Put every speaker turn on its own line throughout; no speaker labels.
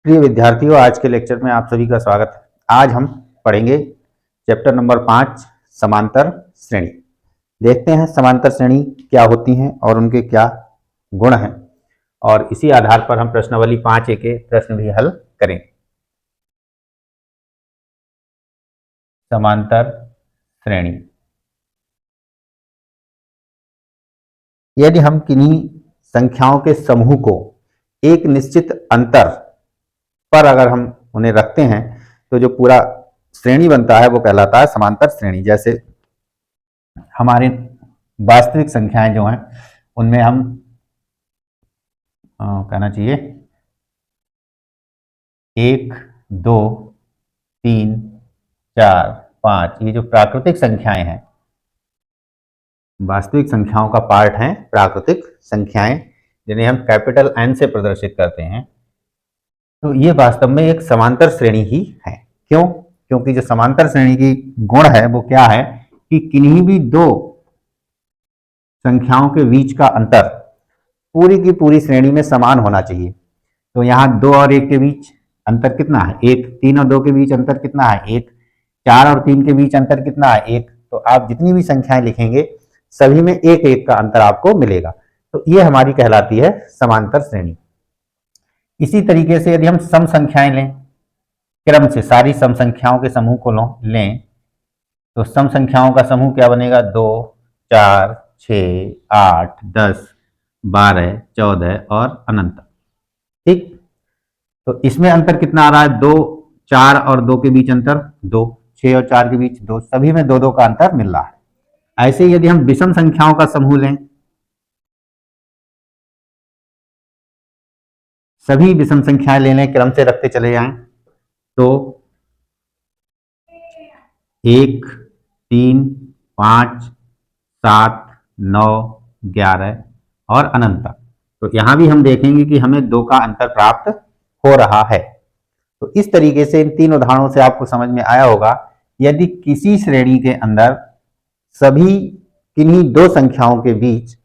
प्रिय विद्यार्थियों, आज के लेक्चर में आप सभी का स्वागत है। आज हम पढ़ेंगे चैप्टर नंबर 5 समांतर श्रेणी। देखते हैं समांतर श्रेणी क्या होती हैं और उनके क्या गुण हैं, और इसी आधार पर हम प्रश्नावली 5A के प्रश्न भी हल करेंगे। समांतर श्रेणी, यदि हम किन्हीं संख्याओं के समूह को एक निश्चित अंतर पर अगर हम उन्हें रखते हैं तो जो पूरा श्रेणी बनता है वो कहलाता है समांतर श्रेणी। जैसे हमारे वास्तविक संख्याएं जो हैं उनमें हम कहना चाहिए 1, 2, 3, 4, 5, ये जो प्राकृतिक संख्याएं हैं, वास्तविक संख्याओं का पार्ट हैं प्राकृतिक संख्याएं, जिन्हें हम कैपिटल N से प्रदर्शित करते हैं। तो ये वास्तव में एक समांतर श्रेणी ही है। क्यों? क्योंकि जो समांतर श्रेणी की गुण है वो क्या है कि किन्हीं भी दो संख्याओं के बीच का अंतर पूरी की पूरी श्रेणी में समान होना चाहिए। तो यहाँ 2 और 1 के बीच अंतर कितना है? 1। 3 और 2 के बीच अंतर कितना है? 1। 4 और 3 के बीच अंतर कितना है? 1। तो आप जितनी भी संख्याएं लिखेंगे सभी में 1-1 का अंतर आपको मिलेगा। तो ये हमारी कहलाती है समांतर श्रेणी। इसी तरीके से यदि हम सम संख्याएं लें, क्रम से सारी सम संख्याओं के समूह को लें तो सम संख्याओं का समूह क्या बनेगा? 2, 4, 6, 8, 10, 12, 14 और अनंत। ठीक, तो इसमें अंतर कितना आ रहा है? 2, 4 और 2 के बीच अंतर 2, 6 और 4 के बीच 2, सभी में 2-2 का अंतर मिल रहा है। ऐसे ही यदि हम विषम संख्याओं का समूह लें, सभी विषम संख्याएं ले लें, क्रम से रखते चले जाएं, तो 1, 3, 5, 7, 9, 11 और अनंत तक। तो यहां भी हम देखेंगे कि हमें 2 का अंतर प्राप्त हो रहा है। तो इस तरीके से इन 3 उदाहरणों से आपको समझ में आया होगा, यदि किसी श्रेणी के अंदर सभी किन्हीं दो संख्याओं के बीच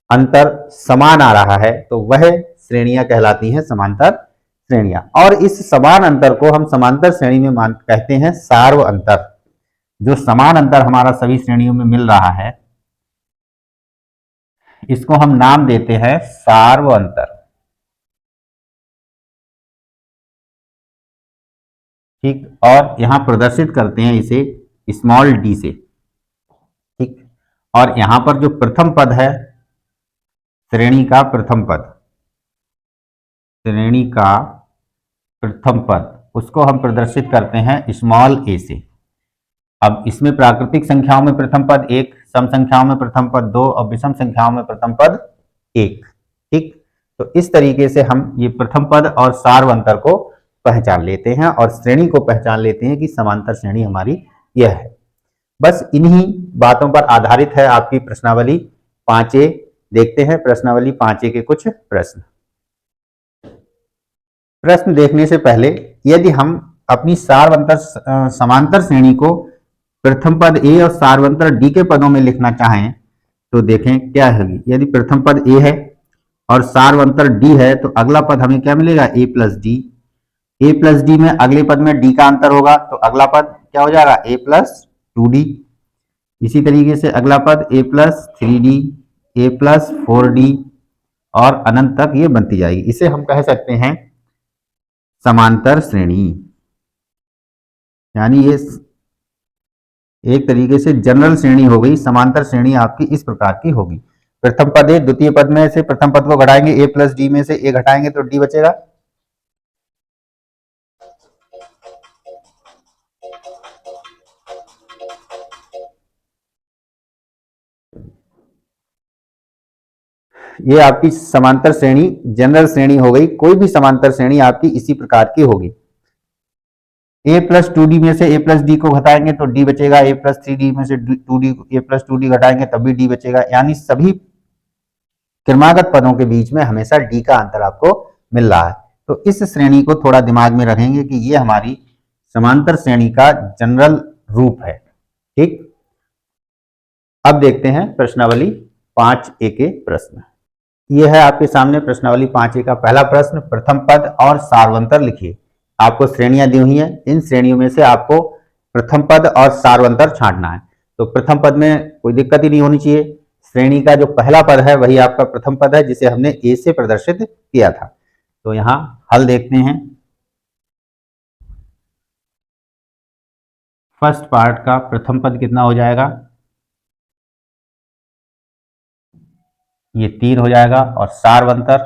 अंतर समान आ रहा है तो वह श्रेणियां कहलाती हैं समांतर श्रेणियां। और इस समान अंतर को हम समांतर श्रेणी में कहते हैं सार्व अंतर। जो समान अंतर हमारा सभी श्रेणियों में मिल रहा है, इसको हम नाम देते हैं सार्व अंतर। ठीक, और यहां प्रदर्शित करते हैं इसे स्मॉल d से। ठीक, और यहां पर जो प्रथम पद है, श्रेणी का प्रथम पद, श्रेणी का प्रथम पद, उसको हम प्रदर्शित करते हैं स्मॉल a से। अब इसमें प्राकृतिक संख्याओं में प्रथम पद 1, सम संख्याओं में प्रथम पद 2 और विषम संख्याओं में प्रथम पद 1। ठीक, तो इस तरीके से हम ये प्रथम पद और सार्व अंतर को पहचान लेते हैं और श्रेणी को पहचान लेते हैं कि समांतर श्रेणी हमारी यह है। बस इन्हीं बातों पर आधारित है आपकी प्रश्नावली 5A। देखते हैं प्रश्नावली 5A के कुछ प्रश्न। प्रश्न देखने से पहले यदि हम अपनी सार्वंतर समांतर श्रेणी को प्रथम पद A और सार्वंतर D के पदों में लिखना चाहें तो देखें क्या होगी। यदि प्रथम पद A है और सार्वंतर D है तो अगला पद हमें क्या मिलेगा? A plus D। A plus D में अगले पद में D का अंतर होगा तो अगला पद क्या हो जाएगा? A plus 2D। इसी तरीके से अगला पद A plus 3D, A plus 4D और अनंत तक ये बनती जाएगी। इसे हम कह सकते हैं समांतर श्रेणी। यानी ये एक तरीके से जनरल श्रेणी हो गई। समांतर श्रेणी आपकी इस प्रकार की होगी। प्रथम पद है, द्वितीय पद में से प्रथम पद को घटाएंगे, A प्लस D में से A घटाएंगे तो D बचेगा। ये आपकी समांतर श्रेणी जनरल श्रेणी हो गई। कोई भी समांतर श्रेणी आपकी इसी प्रकार की होगी। A प्लस 2D में से A प्लस D को घटाएंगे तो D बचेगा। A प्लस 3D में से A प्लस 2D घटाएंगे तब भी D बचेगा। यानी सभी क्रमागत पदों के बीच में हमेशा D का अंतर आपको मिल रहा है। तो इस श्रेणी को थोड़ा दिमाग में रखेंगे कि ये हमारी समांतर श्रेणी का जनरल रूप है। ठीक, अब देखते हैं प्रश्नावली 5A के प्रश्न। ये है आपके सामने प्रश्नावली 5A का पहला प्रश्न, प्रथम पद और सार्वंतर लिखिए। आपको श्रेणियां दी हुई हैं, इन श्रेणियों में से आपको प्रथम पद और सार्वंतर छांटना है। तो प्रथम पद में कोई दिक्कत ही नहीं होनी चाहिए। श्रेणी का जो पहला पद है वही आपका प्रथम पद है, जिसे हमने ए से प्रदर्शित किया था। तो यहां हल देखते हैं। फर्स्ट पार्ट का प्रथम पद कितना हो जाएगा, ये 3 हो जाएगा। और सार्वंतर,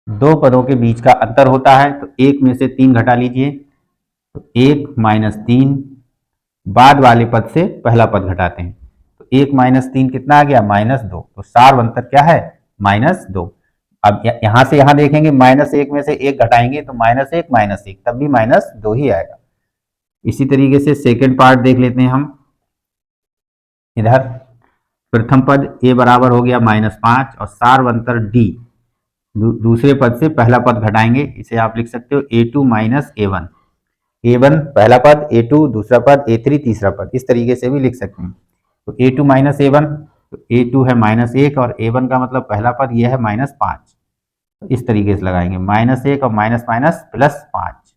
दो पदों के बीच का अंतर होता है, तो 1 में से 3 घटा लीजिए, तो 1 माइनस 3, बाद वाले पद से पहला पद घटाते हैं, तो 1 माइनस 3 कितना आ गया, -2। तो सार्वंतर क्या है, -2। अब यहां से यहां देखेंगे, -1 में से 1 घटाएंगे तो -1 तब भी -2 ही आएगा। इसी तरीके से सेकेंड पार्ट देख लेते हैं हम। इधर प्रथम पद a बराबर हो गया -5 और सार्वंतर d, दूसरे पद से पहला पद घटाएंगे, इसे आप लिख सकते हो a2 माइनस a1। a1 पहला पद, a2 दूसरा पद, a3 तीसरा पद, इस तरीके से भी लिख सकते हैं। तो a2 माइनस a1, तो a2 है -1 और a1 का मतलब पहला पद ये है -5, तो इस तरीके से लगाएंगे, -1 और माइनस माइनस +5,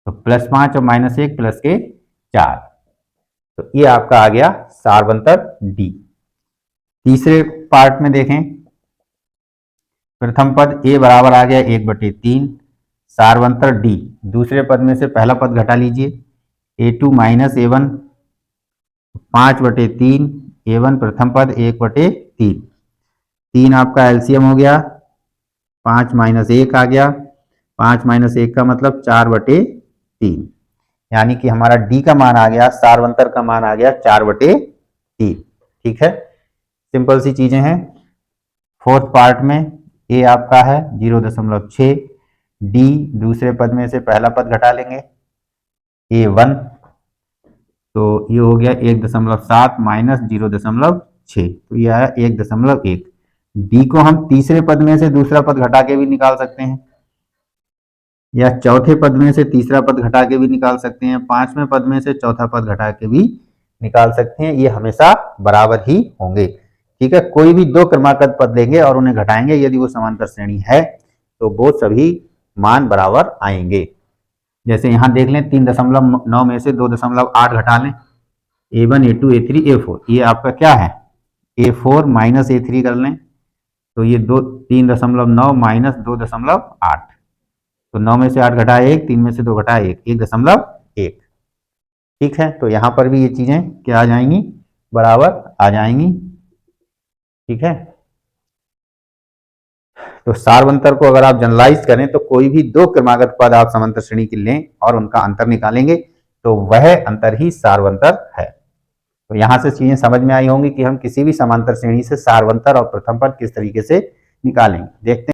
तो +5 और -1 प्लस के 4, तो ये आपका आ गया सार्वंतर डी। तीसरे पार्ट में देखें, प्रथम पद a बराबर आ गया 1/3, सार्वंतर d, दूसरे पद में से पहला पद घटा लीजिए, a2 माइनस a1 5/3, a1 प्रथम पद 1/3, 3 आपका एलसीएम हो गया, 5 माइनस 1 आ गया, 5 माइनस 1 का मतलब 4/3, यानी कि हमारा d का मान आ गया, सार्वंतर का मान आ गया 4/3। ठीक है, सिंपल सी चीजें हैं। फोर्थ पार्ट में a आपका है 0.6, d दूसरे पद में से पहला पद घटा लेंगे, a1, तो ये हो गया 1.7 माइनस 0.6, तो ये आया 1.1। d को हम तीसरे पद में से दूसरा पद घटा के भी निकाल सकते हैं, या चौथे पद में से तीसरा पद घटा के भी निकाल सकते हैं, पांचवें पद में से चौथा पद घटा के भी निकाल सकते हैं। ये हमेशा बराबर ही होंगे। ठीक है, कोई भी दो क्रमागत पद लेंगे और उन्हें घटाएंगे, यदि वो समांतर श्रेणी है तो वो सभी मान बराबर आएंगे। जैसे यहां देख लें, 3.9 में से 2.8 घटा लें, a1 a2 a3 a4, ये आपका क्या है, a4 माइनस a3 कर लें, तो ये 3.9 माइनस 2.8, तो 9 में से 8 घटा 1, 3 में से 2 घटा 1, 1.1। ठीक है, तो यहां पर भी ये चीजें क्या आ जाएंगी, बराबर आ जाएंगी। ठीक है, तो सार्वंतर को अगर आप जनरलाइज करें तो कोई भी दो क्रमागत पद आप समांतर श्रेणी के लें और उनका अंतर निकालेंगे तो वह अंतर ही सार्वंतर है। तो यहां से चीजें समझ में आई होंगी कि हम किसी भी समांतर श्रेणी से सार्वंतर और प्रथम पद किस तरीके से निकालेंगे। देखते हैं।